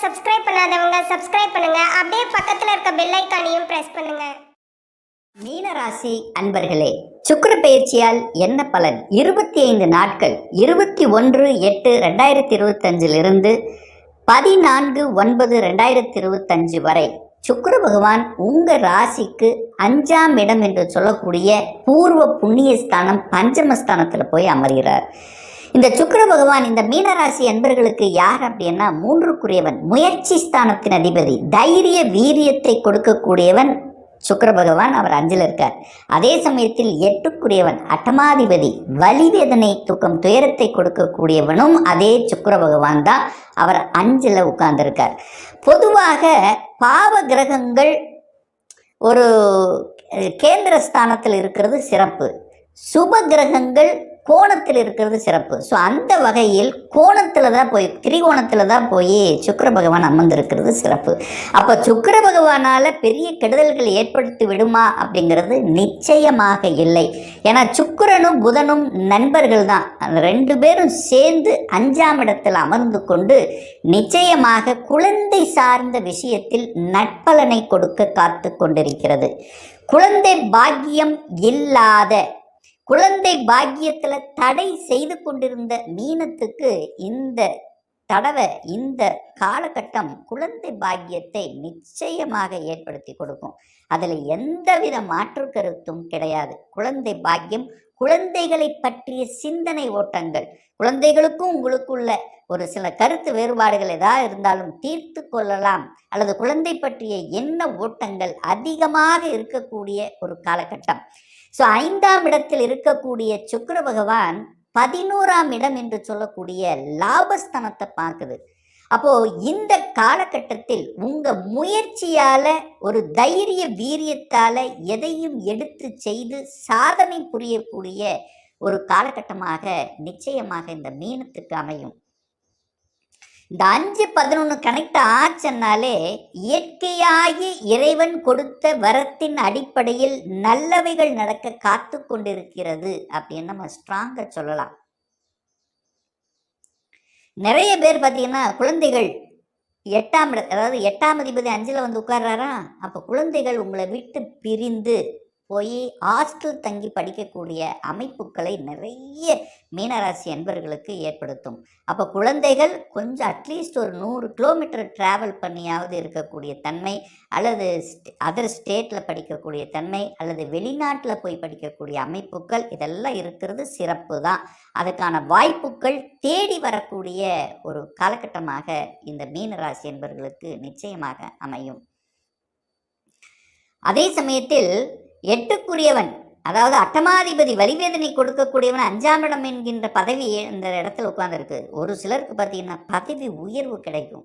Subscribe பண்ணாதவங்க subscribe பண்ணுங்க. அப்படியே பக்கத்துல இருக்க பெல் ஐகானையும் பிரஸ் பண்ணுங்க. மீனராசி அன்பர்களே, சுக்கிர பெயர்ச்சியால் என்ன பலன்? 25 நாட்கள் 21/8/2025 14/9/2025 வரை சுக்கிர பகவான் உங்க ராசிக்கு 5ஆம் இடம் என்று சொல்லக்கூடிய பூர்வ புண்ணியஸ்தானம் பஞ்சமஸ்தானத்துல போய் அமர்கிறார். இந்த சுக்கிர பகவான் இந்த மீனராசி அன்பர்களுக்கு யார் அப்படின்னா 3க்குரியவன், முயற்சி ஸ்தானத்தின் அதிபதி, தைரிய வீரியத்தை கொடுக்கக்கூடியவன் சுக்கிர பகவான். அவர் 5ல் இருக்கார். அதே சமயத்தில் 8க்குரியவன் அட்டமாதிபதி, வலிவேதனை துக்கம் துயரத்தை கொடுக்கக்கூடியவனும் அதே சுக்கிர பகவான் தான். அவர் 5ல் உட்கார்ந்திருக்கார். பொதுவாக பாவ கிரகங்கள் ஒரு கேந்திர ஸ்தானத்தில் இருக்கிறது சிறப்பு, சுப கிரகங்கள் கோணத்தில் இருக்கிறது சிறப்பு. ஸோ அந்த வகையில் கோணத்தில் தான் போய் திரிகோணத்தில் தான் போய் சுக்கிர பகவான் அமர்ந்திருக்கிறது சிறப்பு. அப்போ சுக்கிர பகவானால் பெரிய கெடுதல்கள் ஏற்படுத்தி விடுமா அப்படிங்கிறது நிச்சயமாக இல்லை. ஏன்னா சுக்கிரனும் புதனும் நண்பர்கள் தான். அந்த 2 பேரும் சேர்ந்து 5ஆம் இடத்தில் அமர்ந்து கொண்டு நிச்சயமாக குழந்தை சார்ந்த விஷயத்தில் நற்பலனை கொடுக்க காத்து கொண்டிருக்கிறது. குழந்தை பாக்கியம் இல்லாத, குழந்தை பாக்கியத்துல தடை செய்து கொண்டிருந்த மீனத்துக்கு இந்த தடவை, இந்த காலகட்டம் குழந்தை பாக்கியத்தை நிச்சயமாக ஏற்படுத்தி கொடுக்கும். அதில் எந்தவித மாற்று கருத்தும் கிடையாது. குழந்தை பாக்கியம், குழந்தைகளை பற்றிய சிந்தனை ஓட்டங்கள், குழந்தைகளுக்கும் உங்களுக்குள்ள ஒரு சில கருத்து வேறுபாடுகள் ஏதாவது இருந்தாலும் தீர்த்து கொள்ளலாம், அல்லது குழந்தை பற்றிய எண்ண ஓட்டங்கள் அதிகமாக இருக்கக்கூடிய ஒரு காலகட்டம். ஸோ 5ஆம் இடத்தில் இருக்கக்கூடிய சுக்கிர பகவான் 11ஆம் இடம் என்று சொல்லக்கூடிய லாபஸ்தானத்தை பார்க்குது. அப்போ இந்த காலகட்டத்தில் உங்க முயற்சியால, ஒரு தைரிய வீரியத்தால எதையும் எடுத்து செய்து சாதனை புரியக்கூடிய ஒரு காலகட்டமாக நிச்சயமாக இந்த மீனத்துக்கு அமையும். இந்த 5-11 கனெக்ட் ஆச்சுன்னாலே இயற்கையாகி இறைவன் கொடுத்த வரத்தின் அடிப்படையில் நல்லவைகள் நடக்க காத்து கொண்டிருக்கிறது அப்படின்னு நம்ம ஸ்ட்ராங்கா சொல்லலாம். நிறைய பேர் பார்த்தீங்கன்னா குழந்தைகள் 8ஆம் இடம், அதாவது 8ஆம் அதிபதி 5ல் வந்து உட்கார்றாரா, அப்போ குழந்தைகள் உங்களை விட்டு பிரிந்து போய் ஹாஸ்டல் தங்கி படிக்கக்கூடிய அமைப்புகளை நிறைய மீனராசி அன்பர்களுக்கு ஏற்படுத்தும். அப்போ குழந்தைகள் கொஞ்சம் அட்லீஸ்ட் ஒரு 100 கிலோமீட்டர் ட்ராவல் பண்ணியாவது இருக்கக்கூடிய தன்மை, அல்லது அதர் ஸ்டேட்டில் படிக்கக்கூடிய தன்மை, அல்லது வெளிநாட்டில் போய் படிக்கக்கூடிய அமைப்புகள், இதெல்லாம் இருக்கிறது சிறப்பு தான். அதுக்கான வாய்ப்புகள் தேடி வரக்கூடிய ஒரு காலகட்டமாக இந்த மீனராசி அன்பர்களுக்கு நிச்சயமாக அமையும். அதே சமயத்தில் 8க்குரியவன், அதாவது அட்டமாதிபதி வலிவேதனை கொடுக்கக்கூடியவன் 5ஆம் இடம் என்கின்ற பதவி இந்த இடத்துல உட்கார்ந்துருக்கு. ஒரு சிலருக்கு பார்த்தீங்கன்னா பதவி உயர்வு கிடைக்கும்.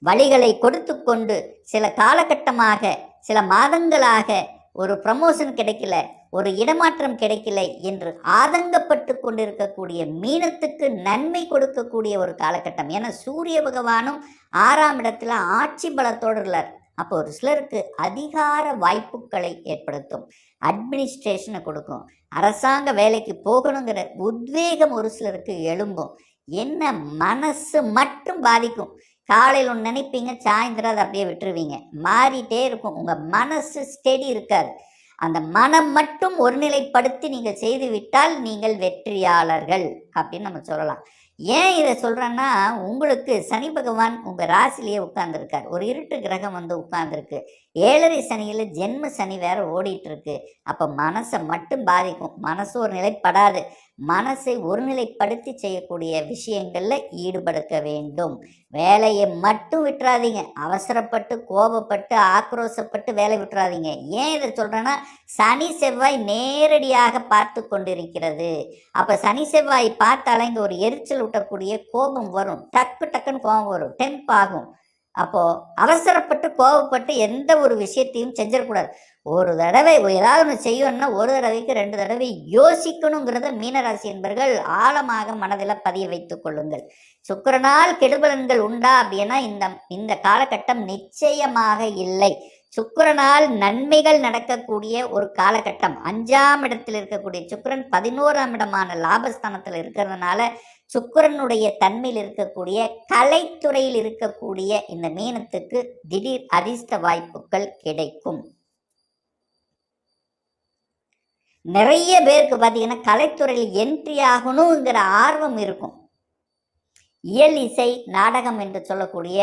வழிகளை கொடுத்து கொண்டு சில காலகட்டமாக, சில மாதங்களாக ஒரு ப்ரமோஷன் கிடைக்கல, ஒரு இடமாற்றம் கிடைக்கல என்று ஆதங்கப்பட்டு கொண்டிருக்கக்கூடிய மீனத்துக்கு நன்மை கொடுக்கக்கூடிய ஒரு காலகட்டம். ஏன்னா சூரிய பகவானும் 6ஆம் இடத்துல ஆட்சி பலத்தோடு உள்ளார். அப்போ ஒரு சிலருக்கு அதிகார வாய்ப்புகளை ஏற்படுத்தும், அட்மினிஸ்ட்ரேஷனை கொடுக்கும், அரசாங்க வேலைக்கு போகணுங்கிற உத்வேகம் ஒரு சிலருக்கு எழும்பும். என்ன மனசு மட்டும் பாதிக்கும். காலையில் ஒன்று நினைப்பீங்க, சாயந்தரம் அதை அப்படியே விட்டுருவீங்க. மாறிட்டே இருக்கும். உங்கள் மனசு ஸ்டெடி இருக்காது. அந்த மனம் மட்டும் ஒருநிலைப்படுத்தி நீங்கள் செய்து விட்டால் நீங்கள் வெற்றியாளர்கள் அப்படின்னு நம்ம சொல்லலாம். ஏன் இதை சொல்கிறேன்னா, உங்களுக்கு சனி பகவான் உங்கள் ராசிலேயே உட்கார்ந்துருக்கார். ஒரு இருட்டு கிரகம் வந்து உட்கார்ந்துருக்கு. 7ரை சனியில் ஜென்ம சனி வேற ஓடிட்டுருக்கு. அப்போ மனசை மட்டும் பாதிக்கும். மனசு ஒரு நிலைப்படாது. மனசை ஒருநிலைப்படுத்தி செய்யக்கூடிய விஷயங்களில் ஈடுபடுத்த வேண்டும். வேலையை மட்டும் விட்டுறாதீங்க. அவசரப்பட்டு, கோபப்பட்டு, ஆக்ரோஷப்பட்டு வேலை விட்டுறாதீங்க. ஏன் இதை சொல்கிறேன்னா, சனி செவ்வாய் நேரடியாக பார்த்து கொண்டிருக்கிறது. அப்போ சனி செவ்வாய் பார்த்தாலே இங்கே ஒரு எரிச்சல் ஊட்டக்கூடிய கோபம் வரும். டக்குன்னு கோபம் வரும், டெம்ப் ஆகும். அப்போது அவசரப்பட்டு கோபப்பட்டு எந்த ஒரு விஷயத்தையும் செஞ்சிடக்கூடாது. ஒரு தடவை ஏதாவது ஒன்று செய்யணும்னா ஒரு தடவைக்கு 2 தடவை யோசிக்கணுங்கிறத மீனராசி என்பர்கள் ஆழமாக மனதில் பதிய வைத்துக் கொள்ளுங்கள். சுக்கிரனால் கெடுபலன்கள் உண்டா அப்படின்னா இந்த காலகட்டம் நிச்சயமாக இல்லை. சுக்கிரனால் நன்மைகள் நடக்கக்கூடிய ஒரு காலகட்டம். 5ஆம் இடத்தில் இருக்கக்கூடிய சுக்கிரன் 11ஆம் இடமான லாபஸ்தானத்தில் இருக்கிறதுனால சுக்கிரனுடைய தன்மையில் இருக்கக்கூடிய கலைத்துறையில் இருக்கக்கூடிய இந்த மீனத்துக்கு திடீர் அதிர்ஷ்ட வாய்ப்புகள் கிடைக்கும். நிறைய பேருக்கு பார்த்தீங்கன்னா கலைத்துறையில் என்ட்ரி ஆகணுங்கிற ஆர்வம் இருக்கும். இயல் இசை நாடகம் என்று சொல்லக்கூடிய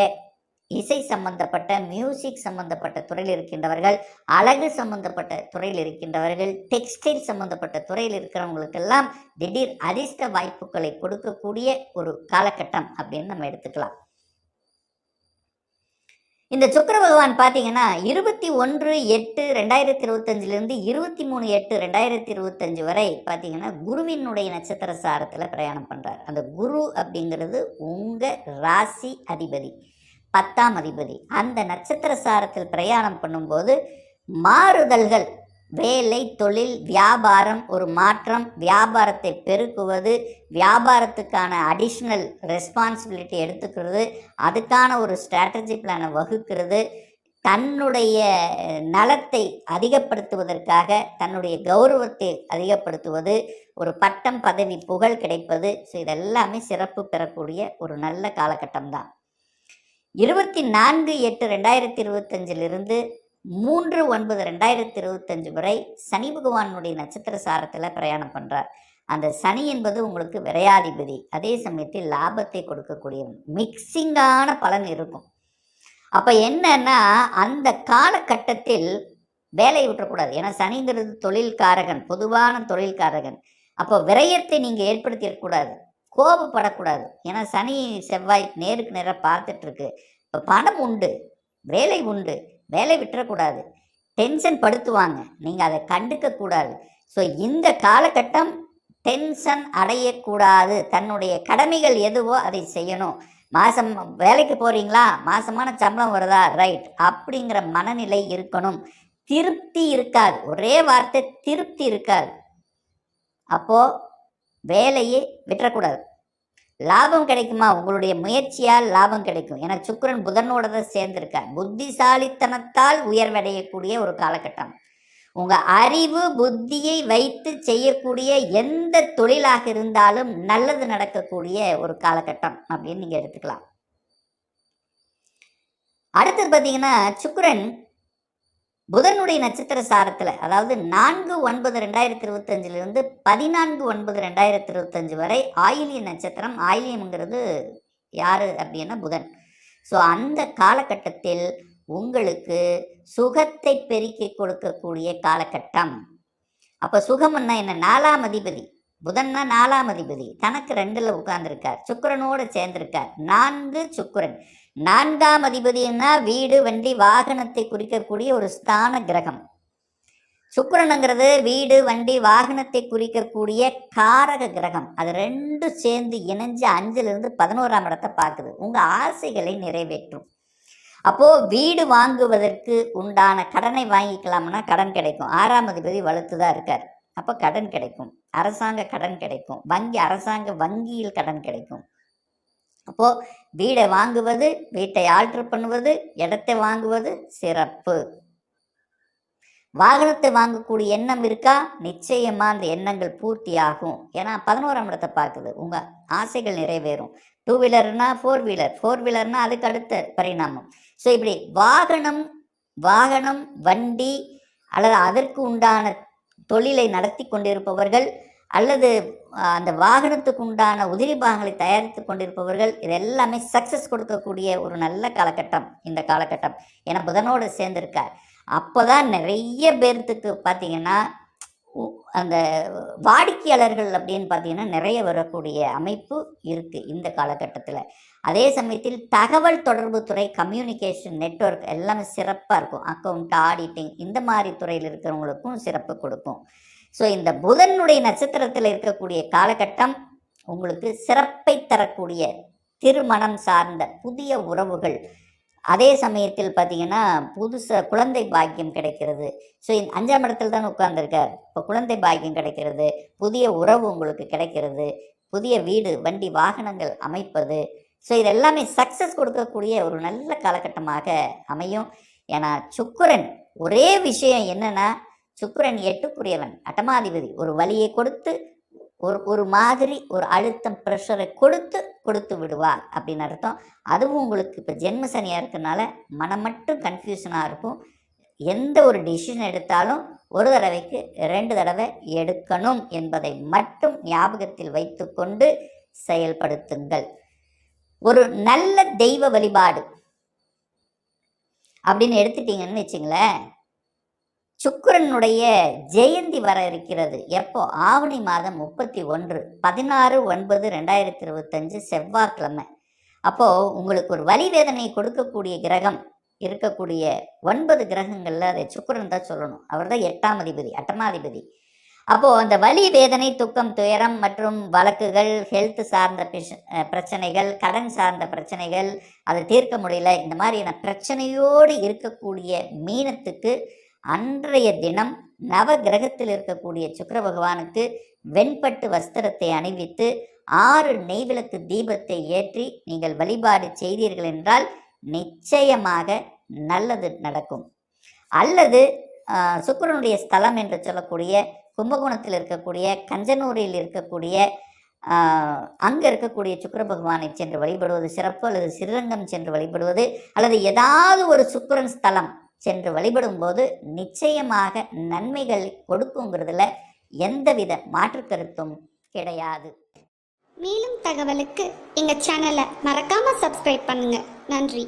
இசை சம்பந்தப்பட்ட மியூசிக் சம்பந்தப்பட்ட துறையில் இருக்கின்றவர்கள், அழகு சம்பந்தப்பட்ட துறையில் இருக்கின்றவர்கள், டெக்ஸ்டைல் சம்பந்தப்பட்ட துறையில் இருக்கிறவங்களுக்கெல்லாம் திடீர் அதிர்ஷ்ட வாய்ப்புகளை கொடுக்கக்கூடிய ஒரு காலகட்டம் அப்படின்னு நம்ம எடுத்துக்கலாம். இந்த சுக்கிர பகவான் பார்த்தீங்கன்னா 21/8/2025 23/8/2025 வரை பார்த்தீங்கன்னா குருவினுடைய நட்சத்திர சாரத்தில் பிரயாணம் பண்ணுறார். அந்த குரு அப்படிங்கிறது உங்கள் ராசி அதிபதி, 10ஆம் அதிபதி. அந்த நட்சத்திர சாரத்தில் பிரயாணம் பண்ணும்போது மாறுதல்கள், வேலை, தொழில், வியாபாரம், ஒரு மாற்றம், வியாபாரத்தை பெருக்குவது, வியாபாரத்துக்கான அடிஷ்னல் ரெஸ்பான்சிபிலிட்டி எடுத்துக்கிறது, அதுக்கான ஒரு ஸ்ட்ராட்டஜி பிளானை வகுக்கிறது, தன்னுடைய நலத்தை அதிகப்படுத்துவதற்காக தன்னுடைய கௌரவத்தை அதிகப்படுத்துவது, ஒரு பட்டம், பதவி, புகழ் கிடைப்பது. ஸோ இதெல்லாமே சிறப்பு பெறக்கூடிய ஒரு நல்ல காலகட்டம் தான். 24/8/2025 3/9/2025 வரை சனி பகவானுடைய நட்சத்திர சாரத்தில் பிரயாணம் பண்ணுறார். அந்த சனி என்பது உங்களுக்கு விரையாதிபதி, அதே சமயத்தில் லாபத்தை கொடுக்கக்கூடிய மிக்சிங்கான பலன் இருக்கும். அப்போ என்னன்னா அந்த காலகட்டத்தில் வேலையை விட்டுறக்கூடாது. ஏன்னா சனிங்கிறது தொழில்காரகன், பொதுவான தொழில்காரகன். அப்போ விரயத்தை நீங்கள் ஏற்படுத்திடக்கூடாது, கோபப்படக்கூடாது. ஏன்னா சனி செவ்வாய் நேருக்கு நேராக பார்த்துட்ருக்கு. இப்போ பணம் உண்டு, வேலை உண்டு, வேலை விட்டுறக்கூடாது. டென்ஷன் படுத்துவாங்க, நீங்கள் அதை கண்டுக்கக்கூடாது. ஸோ இந்த காலகட்டம் டென்ஷன் அடையக்கூடாது. தன்னுடைய கடமைகள் எதுவோ அதை செய்யணும். மாதம் வேலைக்கு போகிறீங்களா, மாதமான சம்பளம் வருதா, ரைட், அப்படிங்கிற மனநிலை இருக்கணும். திருப்தி இருக்காது, ஒரே வார்த்தை திருப்தி இருக்காது. அப்போது வேலையை விட்டுறக்கூடாது. லாபம் கிடைக்குமா, உங்களுடைய முயற்சியால் லாபம் கிடைக்கும். ஏன்னா சுக்கிரன் புதனோட தான் சேர்ந்திருக்கார். புத்திசாலித்தனத்தால் உயர்வடையக்கூடிய ஒரு காலகட்டம். உங்கள் அறிவு புத்தியை வைத்து செய்யக்கூடிய எந்த தொழிலாக இருந்தாலும் நல்லது நடக்கக்கூடிய ஒரு காலகட்டம் அப்படின்னு நீங்கள் எடுத்துக்கலாம். அடுத்தது பார்த்தீங்கன்னா சுக்கிரன் புதனுடைய நட்சத்திர சாரத்தில், அதாவது 4/9/2025 14/9/2025 வரை ஆயிலிய நட்சத்திரம். ஆயிலியம்ங்கிறது யார் அப்படின்னா புதன். ஸோ அந்த காலகட்டத்தில் உங்களுக்கு சுகத்தை பெருக்கி கொடுக்கக்கூடிய காலகட்டம். அப்போ சுகம்னா என்ன, 4ஆம் அதிபதி புதன்னா 4ஆம் அதிபதி, தனக்கு 2ல் உட்கார்ந்துருக்கார், சுக்கிரனோடு சேர்ந்திருக்கார். 4 சுக்கிரன். 4ஆம் அதிபதினா வீடு, வண்டி, வாகனத்தை குறிக்கக்கூடிய ஒரு ஸ்தான கிரகம். சுக்கிரனுங்கிறது வீடு, வண்டி, வாகனத்தை குறிக்கக்கூடிய காரக கிரகம். அது 2 சேர்ந்து இணைஞ்சு 5லிருந்து 11ஆம் இடத்தை பார்க்குது. உங்கள் ஆசைகளை நிறைவேற்றும். அப்போது வீடு வாங்குவதற்கு உண்டான கடனை வாங்கிக்கலாம்னா கடன் கிடைக்கும். 6ஆம் அதிபதி வலுத்து தான் இருக்கார். அப்போ கடன் கிடைக்கும், அரசாங்க கடன் கிடைக்கும், அரசாங்க வங்கியில் கடன் கிடைக்கும். அப்போது வீடை வாங்குவது, வீட்டை ஆல்டர் பண்ணுவது, இடத்தை வாங்குவது சிறப்பு. வாகனத்தை வாங்கக்கூடிய எண்ணம் இருக்கா, நிச்சயமாக அந்த எண்ணங்கள் பூர்த்தி ஆகும். ஏன்னா 11ஆம் இடத்தை பார்க்குது, உங்கள் ஆசைகள் நிறைவேறும். 2 வீலர்னா 4 வீலர், 4 வீலர்னா அதுக்கு அடுத்த பரிணாமம். ஸோ இப்படி வாகனம், வண்டி அல்லது அதற்கு உண்டான தொழிலை நடத்தி கொண்டிருப்பவர்கள் அல்லது அந்த வாகனத்துக்கு உண்டான உதிரி பாகங்களை தயாரித்து கொண்டிருப்பவர்கள், இது எல்லாமே சக்ஸஸ் கொடுக்கக்கூடிய ஒரு நல்ல காலகட்டம் இந்த காலகட்டம். ஏன்னா புதனோடு சேர்ந்திருக்கார். அப்போ தான் நிறைய பேர்த்துக்கு பார்த்தீங்கன்னா அந்த வாடிக்கையாளர்கள் அப்படின்னு பார்த்தீங்கன்னா நிறைய வரக்கூடிய அமைப்பு இருக்குது இந்த காலகட்டத்தில். அதே சமயத்தில் தகவல் தொடர்பு துறை, கம்யூனிகேஷன் நெட்வொர்க் எல்லாமே சிறப்பாக இருக்கும். அக்கௌண்ட், ஆடிட்டிங் இந்த மாதிரி துறையில் இருக்கிறவங்களுக்கும் சிறப்பு கொடுக்கும். ஸோ இந்த புதனுடைய நட்சத்திரத்தில் இருக்கக்கூடிய காலகட்டம் உங்களுக்கு சிறப்பை தரக்கூடிய திருமணம் சார்ந்த புதிய உறவுகள், அதே சமயத்தில் பார்த்தீங்கன்னா புதுசாக குழந்தை பாக்கியம் கிடைக்கிறது. ஸோ 5ஆம் இடத்துல தான் உட்கார்ந்துருக்கார். இப்போ குழந்தை பாக்கியம் கிடைக்கிறது, புதிய உறவு உங்களுக்கு கிடைக்கிறது, புதிய வீடு, வண்டி, வாகனங்கள் அமைப்பது. ஸோ இதெல்லாமே சக்ஸஸ் கொடுக்கக்கூடிய ஒரு நல்ல காலகட்டமாக அமையும். ஏன்னா சுக்கிரன் ஒரே விஷயம் என்னென்னா, சுக்கிரன் 8க்குரியவன், அட்டமாதிபதி. ஒரு வழியை கொடுத்து ஒரு மாதிரி ஒரு அழுத்தம் ப்ரெஷரை கொடுத்து விடுவார் அப்படின்னு அர்த்தம். அதுவும் உங்களுக்கு இப்போ ஜென்ம சனியாக இருக்கனால மனம் மட்டும் கன்ஃபியூஷனாக இருக்கும். எந்த ஒரு டிசிஷன் எடுத்தாலும் ஒரு தடவைக்கு 2 தடவை எடுக்கணும் என்பதை மட்டும் ஞாபகத்தில் வைத்துக்கொண்டு செயல்படுத்துங்கள். ஒரு நல்ல தெய்வ வழிபாடு அப்படின்னு எடுத்துட்டீங்கன்னு வச்சுங்களேன், சுக்கிரனுடைய ஜெயந்தி வர இருக்கிறது. எப்போ? ஆவணி மாதம் 31 16/9/2025 செவ்வாய்க்கிழமை. அப்போது உங்களுக்கு ஒரு வலி வேதனையை கொடுக்கக்கூடிய கிரகம் இருக்கக்கூடிய 9 கிரகங்களில் அதை சுக்கிரன் தான் சொல்லணும். அவர் தான் 8ஆம் அதிபதி, அட்டமாதிபதி. அப்போது அந்த வலி வேதனை துக்கம் துயரம் மற்றும் வழக்குகள், ஹெல்த் சார்ந்த பிரச்சனைகள், கடன் சார்ந்த பிரச்சனைகள், அதை தீர்க்க முடியல, இந்த மாதிரியான பிரச்சனையோடு இருக்கக்கூடிய மீனத்துக்கு அன்றைய தினம் நவ கிரகத்தில் இருக்கக்கூடிய சுக்கிர பகவானுக்கு வெண்பட்டு வஸ்திரத்தை அணிவித்து 6 நெய்விளக்கு தீபத்தை ஏற்றி நீங்கள் வழிபாடு செய்தீர்கள் என்றால் நிச்சயமாக நல்லது நடக்கும். அல்லது சுக்கிரனுடைய ஸ்தலம் என்று சொல்லக்கூடிய கும்பகோணத்தில் இருக்கக்கூடிய கஞ்சனூரில் இருக்கக்கூடிய அங்கே இருக்கக்கூடிய சுக்கிர பகவானை சென்று வழிபடுவது சிறப்பு. அல்லது ஸ்ரீரங்கம் சென்று வழிபடுவது, அல்லது ஏதாவது ஒரு சுக்கிரன் ஸ்தலம் சென்று வழிபடும் போது நிச்சயமாக நன்மைகள் கொடுக்குங்கிறதுல எந்தவித மாற்று கருத்தும் கிடையாது. மேலும் தகவலுக்கு எங்கள் சேனலை மறக்காமல் சப்ஸ்கிரைப் பண்ணுங்கள். நன்றி.